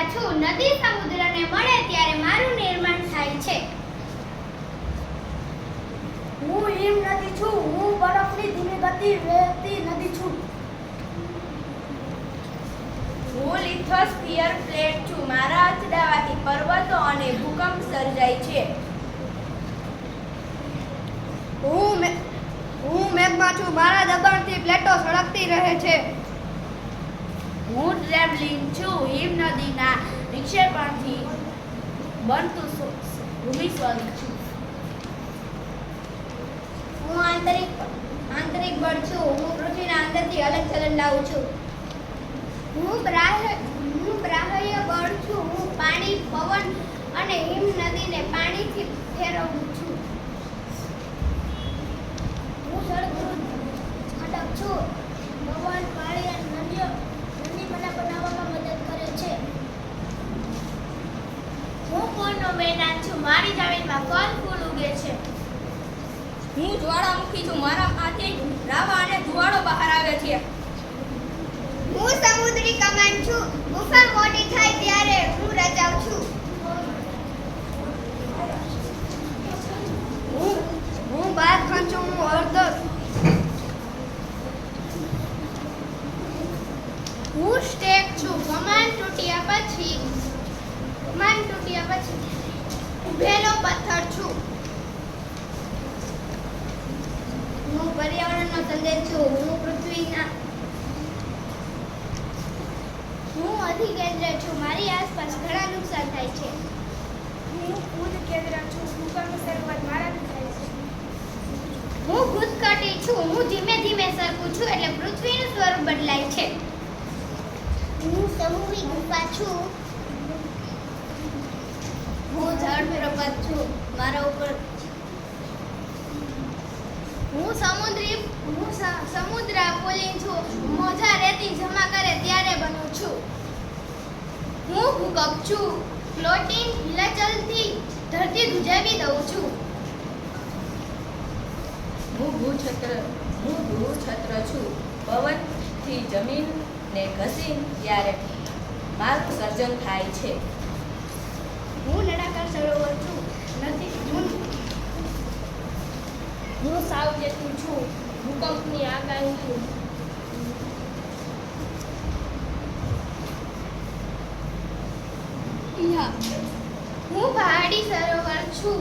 કેન્દ્રા છું. નદી સમુદ્રને મળે ત્યારે મારું નિર્માણ થાય છે. હું હિમ નદી છું. હું બરફની ધીમી ગતિ વહેતી નદી છું. હું લિથોસ્ફિયર પ્લેટ છું. મારા અથડાવાથી પર્વતો અને ભૂકંપ સર્જાય છે. હું મેઘમાં છું. મારા દબાણથી પ્લેટો સળગતી રહે છે. હું ટ્રેવલિંગ છું. હિમ નદીના વિક્ષેપણથી બનતું ભૂમિસ્વરૂપ છું. હું આંતરિક બળ છું. હું પૃથ્વીના અંદરથી હલનચલન લાવું છું. હું બાહ્ય બળ છું. હું પાણી, પવન અને હિમ નદીને પાણીથી ફેરવું છું. હું સળગતું ઘટક છું. પવન, પાણી અને નદી મને બનાવવામાં મદદ કરે છે. હું પૂરનો મેદાન છું. મારી જમીનમાં ફળ ફૂલ ઉગે છે. હું જ્વાળામુખી છું. મારામાંથી લાવા અને ધુવાળો બહાર આવે છે. હું સમુદ્રી કમાન છું. ગુફા મોટી થાય ત્યારે હું રચાઉં છું. હું બાળખંડ છું. હું હળદર. હું સ્ટેક છું. કમાન તૂટ્યા પછી ઉભેલો પથ્થર છું. હું પર્યાવરણનો સંદેશ છું. હું અધિકેન્દ્ર છું. મારી આસપાસ ઘણા નુકસાન થાય છે. હું ખુદ કેન્દ્ર છું. ભૂકંપ શરૂઆત મારાથી થાય છે. હું ઘૂસકટી છું. હું ધીમે ધીમે સરકું છું એટલે પૃથ્વીનું સ્વરૂપ બદલાય છે. હું સમૂહી ગુફા છું. હું જળ પ્રપાત છું. મારા ઉપર હું સમુદ્ર પુલિન છું. મોજા રેતી જમા કરે ત્યારે બનું છું. હું ભૂકંપ છું. ફ્લોટિંગ હિલચાલથી ધરતી ધ્રુજાવી દઉં છું. હું ભૂછત્ર છું. પવનથી જમીનને ઘસી ત્યારે મારું સર્જન થાય છે. હું નળાકાર સરોવર છું. હું સાવચેતી છું. ભૂકંપની આગાહી છું. હું પહાડી સરોવર છું.